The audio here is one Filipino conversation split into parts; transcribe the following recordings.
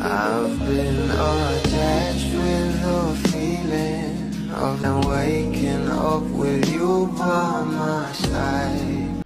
I've been attached with the feeling of waking up with you by my side.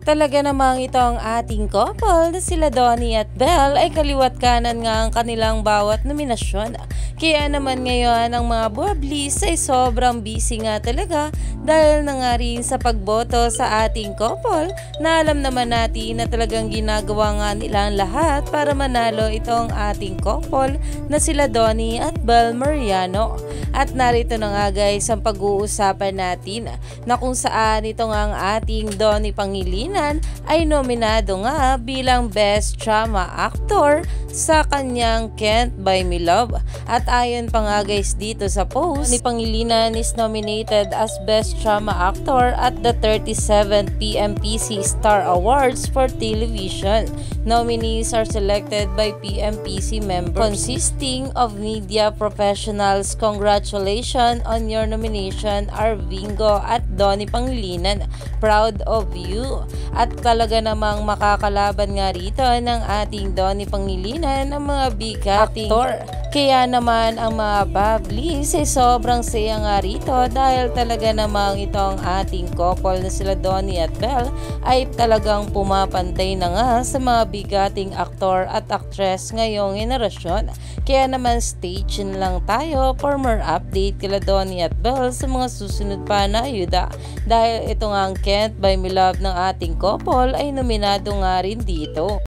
Talaga namang ito ang ating couple na sila Donnie at Belle ay kaliwat kanan nga ang kanilang bawat nominasyon. Kaya naman ngayon ang mga buwablis ay sobrang busy nga talaga dahil na nga rin sa pagboto sa ating couple na alam naman natin na talagang ginagawa nga nila ang lahat para manalo itong ating couple na sila Donnie at Belle Mariano. At narito na nga guys ang pag-uusapan natin na kung saan ito nga ang ating Donnie Pangilinan ay nominado nga bilang Best Drama Actor sa kanyang Can't Buy Me Love. At ayon pa nga guys dito sa post, ni Pangilinan is nominated as Best Drama Actor at the 37th PMPC Star Awards for Television. Nominees are selected by PMPC members consisting of media professionals. Congratulations on your nomination, Arvingo at Donnie Pangilinan. Proud of you. At talaga namang makakalaban nga rito ng ating Donnie Pangilinan ang mga bigating actor. Kaya naman ang mga bablis ay sobrang saya nga rito dahil talaga namang itong ating couple na sila Donnie at Belle ay talagang pumapantay na nga sa mga bigating aktor at actress ngayong henerasyon. Kaya naman stay tuned lang tayo for more update kila Donnie at Belle sa mga susunod pa na ayuda. Dahil ito nga ang Can't Buy Me Love ng ating couple ay nominado nga rin dito.